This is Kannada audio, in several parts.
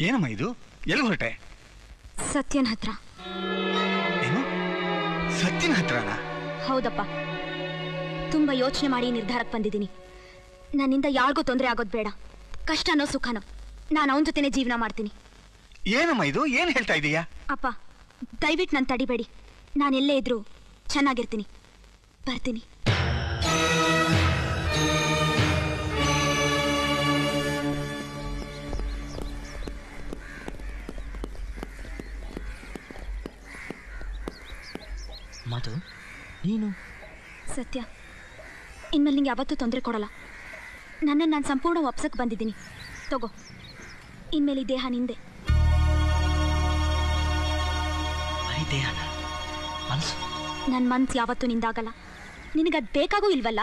ಏನಮ್ಮ ಇದು? ಎಲ್ಲಿ ಹೊರಟೆ? ಸತ್ಯನ್ ಹತ್ರ. ಏನು? ಸತ್ಯನ್ ಹತ್ರನಾ? ಹೌದಪ್ಪ, ತುಂಬಾ ಯೋಚನೆ ಮಾಡಿ ನಿರ್ಧಾರಕ್ಕೆ ಬಂದಿದ್ದೀನಿ. ನನ್ನಿಂದ ಯಾರಿಗೂ ತೊಂದರೆ ಆಗೋದು ಬೇಡ. ಕಷ್ಟನೋ ಸುಖನೋ ನಾನು ಅವನ ಜೊತೆನೆ ಜೀವನ ಮಾಡ್ತೀನಿ. ಏನಮ್ಮ ಇದು? ಏನ್ ಹೇಳ್ತಾ ಇದೀಯಾ? ಅಪ್ಪ, ದಯವಿಟ್ಟು ನಾನು ತಡಿಬೇಡಿ. ನಾನೆಲ್ಲೇ ಇದ್ರು ಚೆನ್ನಾಗಿರ್ತೀನಿ. ಬರ್ತೀನಿ. ಮಾತು, ನೀನು ಸತ್ಯ, ಇನ್ಮೇಲೆ ನಿಂಗೆ ಯಾವತ್ತೂ ತೊಂದರೆ ಕೊಡಲ್ಲ. ನನ್ನನ್ನು ನಾನು ಸಂಪೂರ್ಣ ಒಪ್ಸಕ್ಕೆ ಬಂದಿದ್ದೀನಿ. ತಗೋ, ಇನ್ಮೇಲೆ ಈ ದೇಹ ನಿಂದೆ. ನನ್ನ ಮನ್ಸು ಯಾವತ್ತೂ ನಿಂದಾಗಲ್ಲ. ನಿನಗದು ಬೇಕಾಗೂ ಇಲ್ವಲ್ಲ?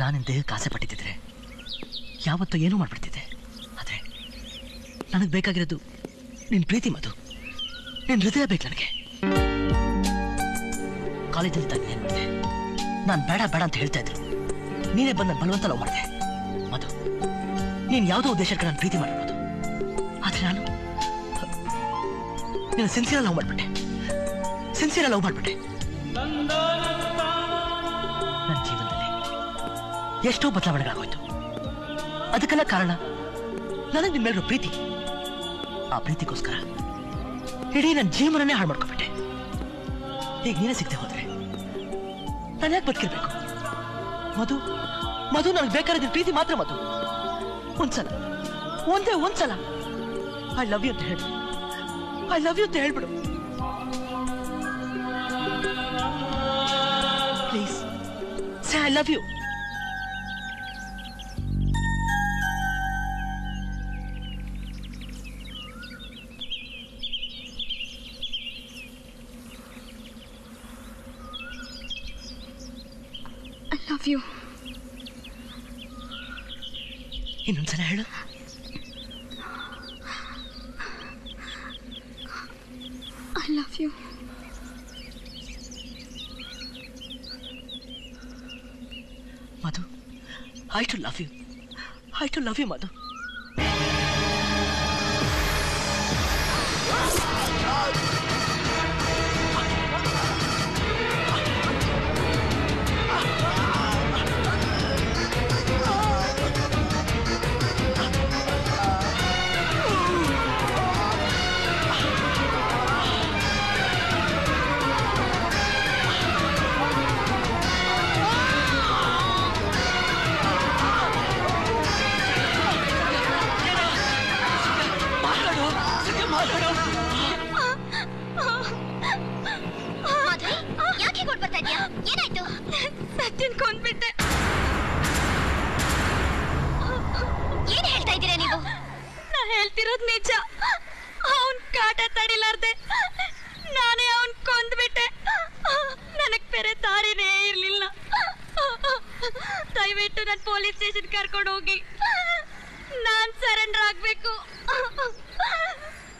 ನಾನಿನ್ ದೇಹಕ್ಕೆ ಆಸೆ ಪಟ್ಟಿದ್ದಿದ್ರೆ ಯಾವತ್ತೂ ಏನೂ ಮಾಡ್ಬಿಡ್ತಿದ್ದೆ. ಆದರೆ ನನಗೆ ಬೇಕಾಗಿರೋದು ನಿನ್ನ ಪ್ರೀತಿ ಮಧು. ನಿನ್ನ ಹೃದಯ ಬೇಕು ನನಗೆ. ಕಾಲೇಜಲ್ಲಿ ತಾನು ಏನು ಮಾಡಿದೆ? ನಾನು ಬೇಡ ಬೇಡ ಅಂತ ಹೇಳ್ತಾ ಇದ್ರು. ನೀನೇ ಬಂದು ನನ್ನ ಬಲವಂತ ಲವ್ ಮಾಡಿದೆ. ಮಧು, ನೀನು ಯಾವುದೋ ಉದ್ದೇಶಕ್ಕೆ ನಾನು ಪ್ರೀತಿ ಮಾಡಿರ್ಬೋದು. ಆದರೆ ನಾನು ನಿನ್ನ ಸಿನ್ಸಿಯರ್ ಲವ್ ಮಾಡಿಬಿಟ್ಟೆ. ನನ್ನ ಜೀವನದಲ್ಲಿ ಎಷ್ಟೋ ಬದಲಾವಣೆಗಳಾಗೋಯ್ತು. ಅದಕ್ಕೆಲ್ಲ ಕಾರಣ ನನಗೆ ನಿಮ್ಮ ಮೇಲಿರೋ ಪ್ರೀತಿ. ಆ ಪ್ರೀತಿಗೋಸ್ಕರ ಇಡೀ ನನ್ನ ಜೀವನನೇ ಹಾಳು ಮಾಡ್ಕೊಂಡ್ಬಿಟ್ಟೆ. ಈಗ ನೀನೇ ಸಿಗದೆ ಹೋದ್ರೆ ನಾನು ಯಾಕೆ ಬದುಕಿರ್ಬೇಕು? ಮಧು, ನನಗೆ ಬೇಕಾದ ಪ್ರೀತಿ ಮಾತ್ರ ಮಧು. ಒಂದ್ಸಲ, ಒಂದ್ಸಲ ಐ ಲವ್ ಯು ಅಂತ ಹೇಳ್ಬಿಡು. Please say I love you. love you. ಇನ್ನೊಂದ್ಸಲ ಹೇಳು. I love you. Madhu, I too love you. Madhu. Sathyan ಕೊಂಡ್ಬಿಟ್ಟೆ. ಏನ್ ಹೇಳ್ತಾ ಇದ್ದೀರಾ ನೀವು? ನಾ ಹೇಳ್ತಿರೋದು ನಿಜ. ಅವನ್ ಕಾಟ ತಡಿಲಾರ್ದೆ ನಾನೇ ಅವನ್ ಕೊಂದ್ಬಿಟ್ಟೆ. ನನಗ್ ಬೇರೆ ದಾರಿನೇ ಇರ್ಲಿಲ್ಲ. ದಯವಿಟ್ಟು ನಾನು ಪೊಲೀಸ್ ಸ್ಟೇಷನ್ ಕರ್ಕೊಂಡು ಹೋಗಿ ನಾನ್ ಸರೆಂಡರ್ ಆಗ್ಬೇಕು.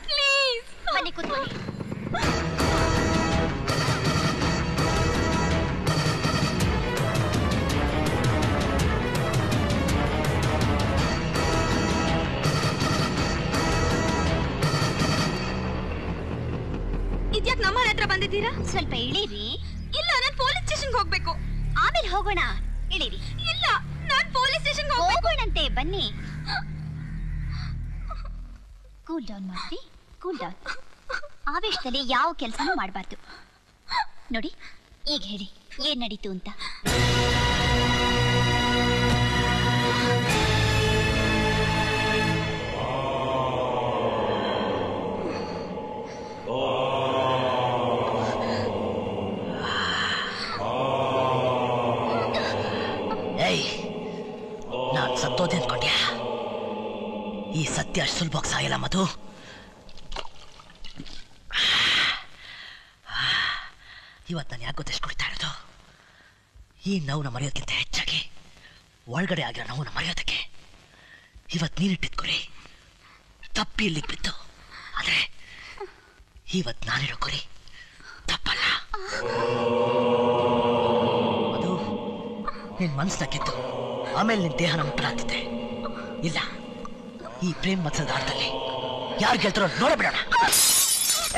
ಪ್ಲೀಸ್ ಬನ್ನಿ ಕೂತ್ಕೊಳ್ಳಿ. ಇದ್ಯಾಕ್ ನಮ್ಮ ಹತ್ರ ಬಂದಿದ್ದೀರಾ? ಸ್ವಲ್ಪ ಇಳೀರಿ. ಇಲ್ಲ, ನಾನು ಪೊಲೀಸ್ ಸ್ಟೇಷನ್ಗೆ ಹೋಗ್ಬೇಕು. ಆಮೇಲೆ ಹೋಗೋಣ. ಇಳೀರಿ. ಇಲ್ಲ, ನಾನು ಪೊಲೀಸ್ ಸ್ಟೇಷನ್ಗೆ ಹೋಗೋಣಂತೆ. ಬನ್ನಿ. ಕೂಲ್ ಡೌನ್ ಮಾಡಿ. Cool down. ಆವೇಶದಲ್ಲಿ ಯಾವ ಕೆಲಸನೂ ಮಾಡಬಾರ್ದು. ನೋಡಿ, ಈಗ ಹೇಳಿ ಏನ್ ನಡೀತು ಅಂತ. ನಾನ್ ಸತ್ತೋದೆ ಅನ್ಕೊಂಡ್ಯಾ? ಈ ಸತ್ಯ ಅಷ್ಟು ಸುಲಭವಾಗಿ ಸಾಯಲ್ಲ ಮಧು. ಇವತ್ತು ನಾನು ಯಾಕೆ ಗೊತ್ತಿಸ್ಕೊಳ್ತಾ ಇರೋದು, ಈ ನೋವನ್ನ ಮರೆಯೋದಕ್ಕಿಂತ ಹೆಚ್ಚಾಗಿ ಒಳಗಡೆ ಆಗಿರೋ ನೋವನ್ನ ಮರೆಯೋದಕ್ಕೆ. ಇವತ್ತು ನೀನಿಟ್ಟಿದ್ ಗುರಿ ತಪ್ಪಿ ಇಲ್ಲಿಗೆ ಬಿತ್ತು, ಆದ್ರೆ ಇವತ್ತು ನಾನಿರೋ ಗುರಿ ತಪ್ಪಲ್ಲ. ಅದು ನಿನ್ ಮನಸ್ಸನ್ನ ಗೆದ್ದು ಆಮೇಲೆ ನಿನ್ ದೇಹನ ಮುಟ್ಟಲಾಗ್ತಿದ್ದೆ. ಇಲ್ಲ, ಈ ಪ್ರೇಮ್ ಮತ್ಸದ ಆಟದಲ್ಲಿ ಯಾರು ಗೆಲ್ತಾರೋ ನೋಡೇ ಬಿಡೋಣ.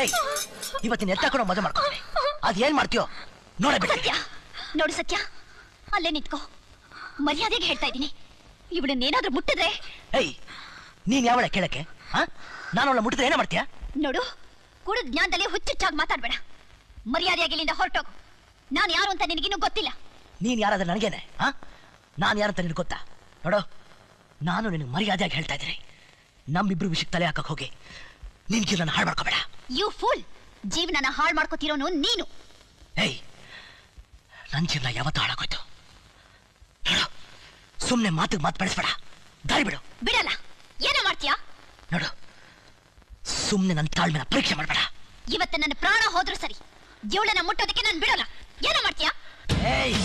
ಏಯ್, ಇವತ್ತಿನ ಎತ್ತಾಕೊಂಡು ಮದುವೆ ಮಾಡ್ಕೊಂಡ್ರೆ ಅದ್ ಏನ್ ಮಾಡ್ತೀಯೋ ನೋಡೇ ಬಿಡ. ನೋಡು ಸತ್ಯ, ಅಲ್ಲೇ ನಿಂತ್ಕೋ. ಮರ್ಯಾದೆಗೆ ಹೇಳ್ತಾ ಇದ್ದೀನಿ, ಇವಳನ್ನೇನಾದ್ರೂ ಮುಟ್ಟಿದ್ರೆ. ಏಯ್, ನೀನ್ ಯಾವಳ ಕೇಳಕ್ಕೆ? ನಾನು ಅವಳ ಮುಟ್ಟಿದ್ರೆ ಏನ ಮಾಡ್ತೀಯಾ? ನೋಡು, ಕುಡಿದ ಜ್ಞಾನದಲ್ಲಿ ಹುಚ್ಚುಚ್ಚಾಗಿ ಮಾತಾಡ್ಬೇಡ. ಮರ್ಯಾದೆಯಾಗಿ ಇಲ್ಲಿಂದ ಹೊರಟೋಗು. ನಾನು ಯಾರು ಅಂತ ನಿನಗಿನ್ನೂ ಗೊತ್ತಿಲ್ಲ. ನೀನ್ ಯಾರಾದ್ರೆ ನನಗೇನೆ? ನಾನು ಯಾರಂತ ನಿನಗೆ ಗೊತ್ತಾ? ನೋಡು, ನಾನು ನಿನಗೆ ಮರ್ಯಾದೆಯಾಗಿ ಹೇಳ್ತಾ ಇದ್ದೀನಿ, ನಮ್ಮಿಬ್ರು ವಿಷಯಕ್ಕೆ ತಲೆ ಹಾಕಕ್ ಹೋಗಿ ನಿನ್ ಜೀವನ ಹಾಳು ಮಾಡ್ಕೋಬೇಡ. ಯು ಫೂಲ್, ಜೀವನನ ಹಾಳು ಮಾಡ್ಕೋತಿರೋನು ನೀನು. ಏಯ್, ನನ್ ಜೀವನ ಯಾವತ್ತೂ ಹಾಳಾಗೋಯ್ತು. ನೋಡು, ಸುಮ್ನೆ ಮಾತಿಗೆ ಮಾತು ಬೆಳೆಸ್ಬೇಡ, ದಾರಿ ಬಿಡು. ಬಿಡಲ್ಲ. ಏನೋ ಮಾಡ್ತೀಯಾ? ನೋಡು, ಸುಮ್ನೆ ನನ್ನ ತಾಳ್ಮೆನ ಪರೀಕ್ಷೆ ಮಾಡಬೇಡ. ಇವತ್ತು ನನ್ನ ಪ್ರಾಣ ಹೋದ್ರು ಸರಿ, ಜೀವಳನ ಮುಟ್ಟೋದಕ್ಕೆ ನಾನು ಬಿಡಲ್ಲ. ಏನೋ ಮಾಡ್ತೀಯಾ? ಏಯ್,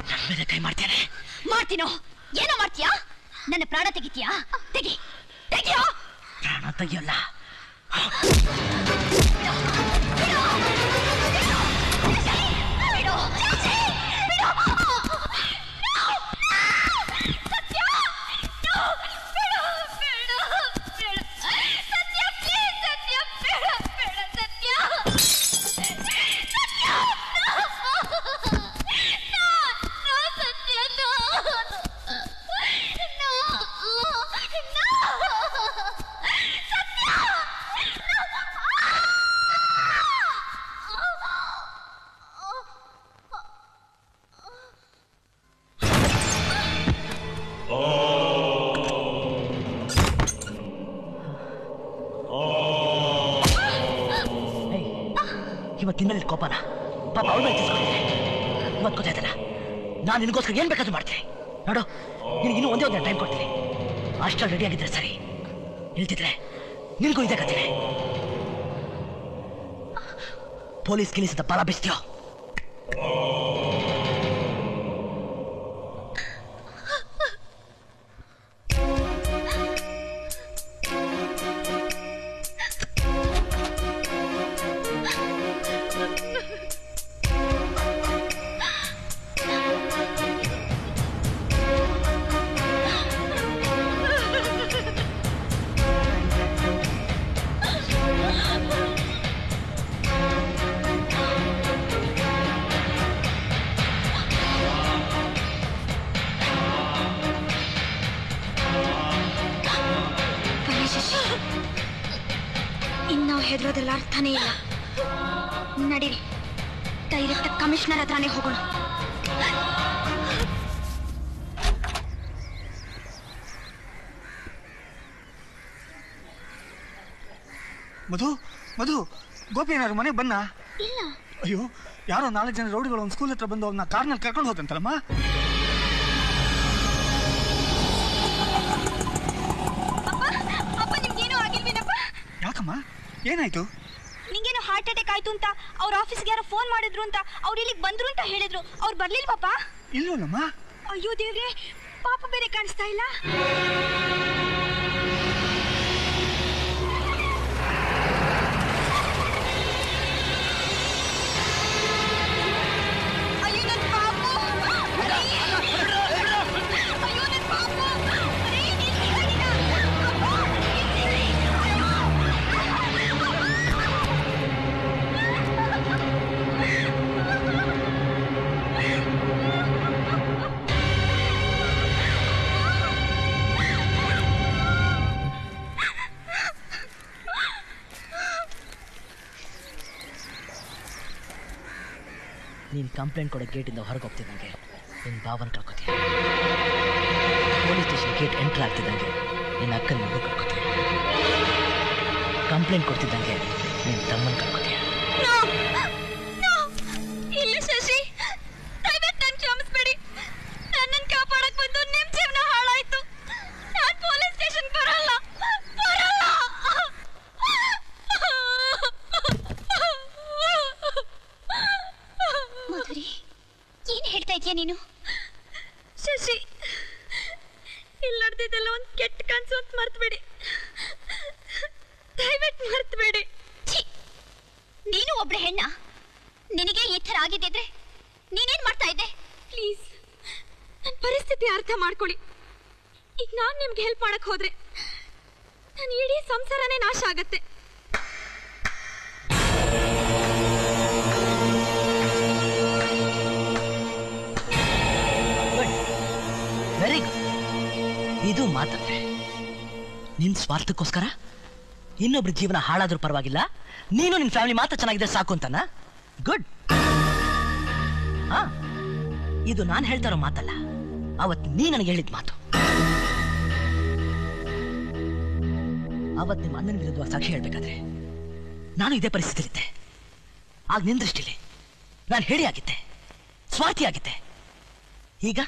ನನ್ನ ಮೇಲೆ ಕೈ ಮಾಡ್ತೇನೆ. ಮಾಡ್ತೀನೋ? ಏನೋ ಮಾಡ್ತೀಯಾ? ನನ್ನ ಪ್ರಾಣ ತೆಗಿತೀಯಾ? ತೆಗಿಯೋ. ಪ್ರಾಣ ತೆಗಿಯಲ್ಲ. ಇವತ್ತಿನಲ್ಲಿ ಕೋಪನ ಪಾಪ ಅವಳು ಎತ್ತಿಸ್ಕೊಂಡಿದ್ದೆ. ಇವತ್ತು ಗೊತ್ತಾಯ್ತಲ್ಲ, ನಾನು ನಿನಗೋಸ್ಕರ ಏನ್ ಬೇಕಾದ್ರೂ ಮಾಡ್ತೀನಿ. ನೋಡು, ನಿನಗೆ ಇನ್ನೂ ಒಂದೇ ಟೈಮ್ ಕೊಡ್ತೀನಿ. ಅಷ್ಟಲ್ಲಿ ರೆಡಿ ಆಗಿದ್ರೆ ಸರಿ, ಇಲ್ತಿದ್ರೆ ನಿನಗೂ ಇದೇ ಕತ್ತೀನಿ. ಪೊಲೀಸ್ ಗಿಲಿಸಿದ ಬಲ ಬಿಸ್ತೀಯೋ? ಇನ್ನಾವ್ ಹೆದರೋದ್ರಲ್ಲಿ ಅರ್ಥನೇ ಇಲ್ಲ. ನಡೀರಿ, ಡೈರೆಕ್ಟ್ ಕಮಿಷನರ್ ಹತ್ರನೇ ಹೋಗೋಣ. ಮಧು, ಗೋಪಿ ಏನಾದ್ರು ಮನೆಗೆ ಬನ್ನ? ಇಲ್ಲ. ಅಯ್ಯೋ, ಯಾರೋ 4 ಜನ ರೌಡಿಗಳು ಒಂದು ಸ್ಕೂಲ್ ಹತ್ರ ಬಂದು ಅವ್ನ ಕಾರ್ನಲ್ಲಿ ಕರ್ಕೊಂಡು ಹೋದಂತಲ್ಲಮ್ಮ. ಯಾಕಮ್ಮ, ಏನಾಯ್ತು? ನಿಂಗೇನು ಹಾರ್ಟ್ ಅಟ್ಯಾಕ್ ಆಯ್ತು ಅಂತ ಅವ್ರ ಆಫೀಸ್ಗೆ ಯಾರೋ ಫೋನ್ ಮಾಡಿದ್ರು ಅಂತ ಅವ್ರು ಇಲ್ಲಿಗೆ ಬಂದ್ರು ಅಂತ ಹೇಳಿದ್ರು. ಅವ್ರು ಬರ್ಲಿಲ್ವಪ್ಪ? ಇಲ್ವಲ್ಲಮ್ಮ. ಅಯ್ಯೋ ದೇವ್ರೆ, ಪಾಪ ಬೇರೆ ಕಾಣಿಸ್ತಾ ಇಲ್ಲ. ನೀನು ಕಂಪ್ಲೇಂಟ್ ಕೊಡೋ ಗೇಟಿಂದ ಹೊರಗೆ ಹೋಗ್ತಿದ್ದಂಗೆ ನಿನ್ನ ಬಾವನ ಕಳ್ಕೊತೀಯ. ಪೊಲೀಸ್ ಸ್ಟೇಷನ್ ಗೇಟ್ ಎಂಟ್ರ್ ಆಗ್ತಿದ್ದಂಗೆ ನಿನ್ನ ಅಕ್ಕನ ಮಗು ಕಳ್ಕೊತೀಯ. ಕಂಪ್ಲೇಂಟ್ ಕೊಡ್ತಿದ್ದಂಗೆ ನಿನ್ನ ತಮ್ಮನ ಕಳ್ಕೊತೀಯ. ಇಲ್ಲ ಶಶಿ, ದಯವಿಟ್ಟು ನನ್ನ ಕ್ಷಮಿಸ್ಬೇಡಿ. ನನ್ನನ್ನು ಬರ್ದಿದ್ದೆಲ್ಲ ಒಂದು ಕೆಟ್ಟ ಕನ್ಸು ಅಂತ ಮರ್ತ್ಬೇಡಿ, ದಯವಿಟ್ಟು ಮರ್ತ್ಬೇಡಿ. ನೀನು ಒಬ್ಳೆ ಹೆಣ್ಣ, ನಿನಗೆ ಈ ಥರ ಆಗಿದ್ದಿದ್ರೆ ನೀನೇನ್ ಮಾಡ್ತಾ ಇದ್ದೆ? ಪ್ಲೀಸ್ ನನ್ನ ಪರಿಸ್ಥಿತಿ ಅರ್ಥ ಮಾಡ್ಕೊಳ್ಳಿ. ಈಗ ನಾನು ನಿಮ್ಗೆ ಹೆಲ್ಪ್ ಮಾಡಕ್ ಹೋದ್ರೆ ನನ್ನ ಇಡೀ ಸಂಸಾರನೇ ನಾಶ ಆಗತ್ತೆ. Very good. ಇದು ಮಾತಂದ್ರೆ ನಿನ್ ಸ್ವಾರ್ಥಕ್ಕೋಸ್ಕರ ಇನ್ನೊಬ್ರ ಜೀವನ ಹಾಳಾದ್ರೂ ಪರವಾಗಿಲ್ಲ, ನೀನು ನಿನ್ ಫ್ಯಾಮಿಲಿ ಮಾತ್ರ ಚೆನ್ನಾಗಿದೆ ಸಾಕು ಅಂತನಾ? ಗುಡ್. ಹಾ, ಇದು ನಾನು ಹೇಳ್ತಾ ಇರೋ ಮಾತಲ್ಲ, ಅವತ್ತು ನೀ ನನಗೆ ಹೇಳಿದ ಮಾತು. ಅವತ್ತು ನಿಮ್ಮ ಅಣ್ಣನ ವಿರುದ್ಧವಾಗಿ ಸಾಕ್ಷಿ ಹೇಳ್ಬೇಕಾದ್ರೆ ನಾನು ಇದೇ ಪರಿಸ್ಥಿತಿಲಿದ್ದೆ. ಆಗ ನಿನ್ ದೃಷ್ಟಿಲಿ ನಾನು ಹೇಳಿ ಆಗಿದ್ದೆ, ಸ್ವಾರ್ಥಿ ಆಗಿದ್ದೆ. ಈಗ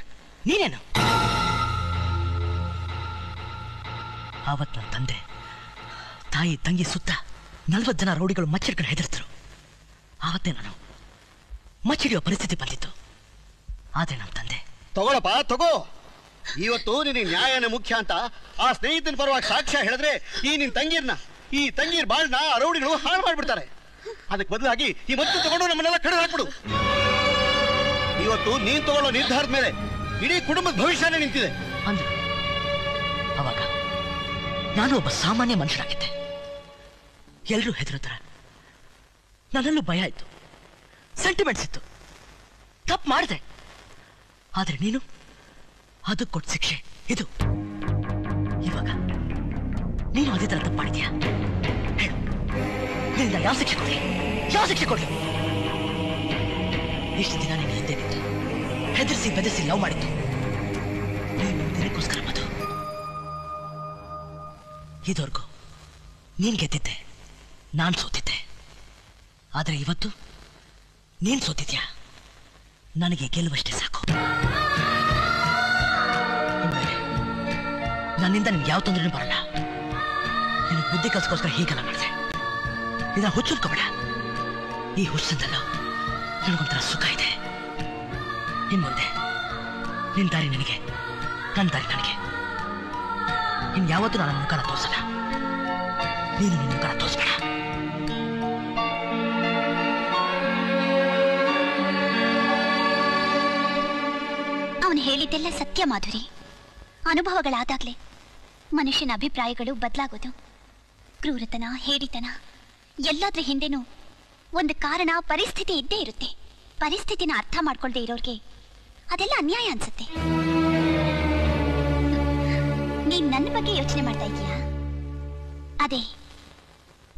ನೀನೇನು? ಆವತ್ತು ನನ್ನ ತಂದೆ ತಾಯಿ ತಂಗಿ ಸುತ್ತ 40 ಜನ ರೌಡಿಗಳು ಮಚ್ಚಿಡ್ಕೊಂಡು ಹೆದರ್ತಿದ್ರು. ಆವತ್ತೇ ನಾನು ಮಚ್ಚಿಡಿಯೋ ಪರಿಸ್ಥಿತಿ ಬಂದಿತ್ತು. ಆದ್ರೆ ನಮ್ಮ ತಂದೆ ತಗೊಳಪ್ಪ ತಗೋ, ಇವತ್ತು ನಿನಗೆ ನ್ಯಾಯನೇ ಮುಖ್ಯ ಅಂತ ಆ ಸ್ನೇಹಿತನ ಪರವಾಗಿ ಸಾಕ್ಷ್ಯ ಹೇಳಿದ್ರೆ ಈ ತಂಗಿರ್ ಬಾಳ್ನ ರೌಡಿಗಳು ಹಾಳು ಮಾಡ್ಬಿಡ್ತಾರೆ. ಅದಕ್ಕೆ ಬದಲಾಗಿ ಈ ಮತ್ತು ತಗೊಂಡು ನಮ್ಮನ್ನೆಲ್ಲ ಕಡೆ ಹಾಕ್ಬಿಡು. ಇವತ್ತು ನೀನ್ ತಗೊಳ್ಳೋ ನಿರ್ಧಾರದ ಮೇಲೆ ಇಡೀ ಕುಟುಂಬದ ಭವಿಷ್ಯನೇ ನಿಂತಿದೆ ಅಂದ್ರೆ ಅವಾಗ ನಾನು ಒಬ್ಬ ಸಾಮಾನ್ಯ ಮನುಷ್ಯನಾಗಿದ್ದೆ. ಎಲ್ಲರೂ ಹೆದರುತ್ತಾರೆ, ನನ್ನಲ್ಲೂ ಭಯ ಇತ್ತು, ಸೆಂಟಿಮೆಂಟ್ಸ್ ಇತ್ತು, ತಪ್ಪು ಮಾಡಿದೆ. ಆದ್ರೆ ನೀನು ಅದು ಕೊಟ್ಟ ಶಿಕ್ಷೆ ಇದು. ಇವಾಗ ನೀನು ಅದೇ ತರ ತಪ್ಪು ಮಾಡಿದ್ಯಾ? ಹೇಳು, ನಿನ್ನಿಂದ ಯಾವ ಶಿಕ್ಷೆ ಕೊಡ್ಲಿ? ಯಾವ ಶಿಕ್ಷೆ ಕೊಡ್ಲಿ? ಇಷ್ಟು ದಿನ ನಿನ್ನ ಹಿಂದೆ ನಿಂತು ಹೆದರ್ಸಿ ಬೆದರ್ಸಿ ಲವ್ ಮಾಡಿತ್ತು ನೀನು ನಿನಗೋಸ್ಕರ ಮಧು. ಇದುವರೆಗೂ ನೀನ್ ಗೆದ್ದಿದ್ದೆ, ನಾನ್ ಸೋತಿದ್ದೆ. ಆದ್ರೆ ಇವತ್ತು ನೀನ್ ಸೋತಿದ್ಯಾ, ನನಗೆ ಗೆಲ್ಲುವಷ್ಟೇ ಸಾಕು. ನನ್ನಿಂದ ನಿಮ್ಗೆ ಯಾವ ತೊಂದರೆನೂ ಬರಲ್ಲ. ನಿನಗೆ ಬುದ್ಧಿ ಕಲ್ಸ್ಕೋಸ್ಕರ ಹೀಗೆಲ್ಲ ಮಾಡಿದೆ. ಇದನ್ನ ಹುಚ್ಚುಲ್ಕೋಬೇಡ. ಈ ಹುಚ್ಚಂದಲ್ಲೂ ನನಗೊಂಥರ ಸುಖ ಇದೆ. ಇನ್ ಮುಂದೆ ನಿನ್ ದಾರಿ ನನಗೆ, ನನ್ನ ದಾರಿ ನನಗೆ. ಇನ್ಯಾವತ್ತೂ ನನ್ನ ಮುಖನ ತೋರಿಸಲ್ಲ, ನೀನು ನಿನ್ನ ಮುಖನ ತೋರಿಸ್ಬೇಡ. ಅವನು ಹೇಳಿದ್ದೆಲ್ಲ ಸತ್ಯ ಮಾಧುರಿ. ಅನುಭವಗಳಾದಾಗ್ಲೇ ಮನುಷ್ಯನ ಅಭಿಪ್ರಾಯಗಳು ಬದಲಾಗೋದು. ಕ್ರೂರತನ, ಹೇಡಿತನ ಎಲ್ಲಾದ್ರ ಹಿಂದೆನೂ ಒಂದು ಕಾರಣ, ಪರಿಸ್ಥಿತಿ ಇದ್ದೇ ಇರುತ್ತೆ. ಪರಿಸ್ಥಿತಿನ ಅರ್ಥ ಮಾಡ್ಕೊಳ್ದೆ ಇರೋರ್ಗೆ ಅದೆಲ್ಲ ಅನ್ಯಾಯ ಅನ್ಸುತ್ತೆ. ನೀನ್ ನನ್ನ ಬಗ್ಗೆ ಯೋಚನೆ ಮಾಡ್ತಾ ಇದೀಯಾ? ಅದೇ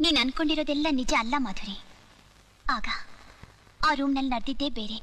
ನೀನ್ ಅನ್ಕೊಂಡಿರೋದೆಲ್ಲ ನಿಜ ಅಲ್ಲ ಮಾಧುರಿ. ಆಗ ಆ ರೂಮ್ನಲ್ಲಿ ನಡೆದಿದ್ದೇ ಬೇರೆ.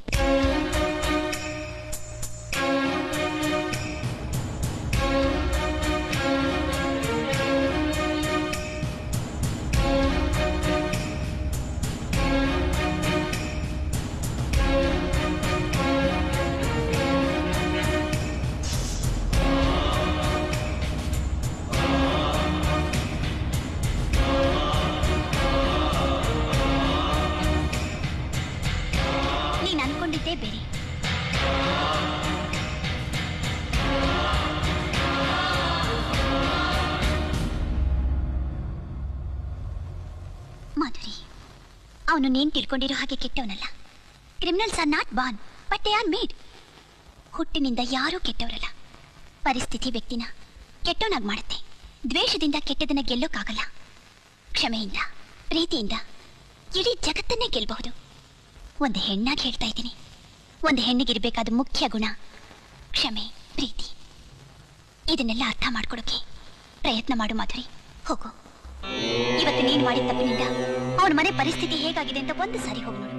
ನೀನ್ ಅನ್ಕೊಂಡಿದ್ದೇ ಬೇರೆ. ಮಾಧುರಿ, ಅವನು ನೀನ್ ತಿಳ್ಕೊಂಡಿರೋ ಹಾಗೆ ಕೆಟ್ಟವನಲ್ಲ. Criminals are not born but they are made. ಹುಟ್ಟಿನಿಂದ ಯಾರೂ ಕೆಟ್ಟವರಲ್ಲ. ಪರಿಸ್ಥಿತಿ ವ್ಯಕ್ತಿನ ಕೆಟ್ಟವನಾಗಿ ಮಾಡುತ್ತೆ. ದ್ವೇಷದಿಂದ ಕೆಟ್ಟದನ್ನ ಗೆಲ್ಲೋಕ್ಕಾಗಲ್ಲ. ಕ್ಷಮೆಯಿಂದ, ಪ್ರೀತಿಯಿಂದ ಇಡೀ ಜಗತ್ತನ್ನೇ ಗೆಲ್ಲಬಹುದು. ಒಂದು ಹೆಣ್ಣಾಗಿ ಹೇಳ್ತಾ ಇದ್ದೀನಿ, ಒಂದು ಹೆಣ್ಣಿಗಿರ್ಬೇಕಾದ ಮುಖ್ಯ ಗುಣ ಕ್ಷಮೆ, ಪ್ರೀತಿ. ಇದನ್ನೆಲ್ಲ ಅರ್ಥ ಮಾಡ್ಕೊಡೋಕೆ ಪ್ರಯತ್ನ ಮಾಡು ಮಾಧುರಿ. ಹೋಗು. ಇವತ್ತು ನೀನು ಮಾಡಿದ ತಪ್ಪಿನಿಂದ ಅವನ ಮನೆ ಪರಿಸ್ಥಿತಿ ಹೇಗಾಗಿದೆ ಅಂತ ಒಂದು ಸಾರಿ ಹೋಗಿ ನೋಡು.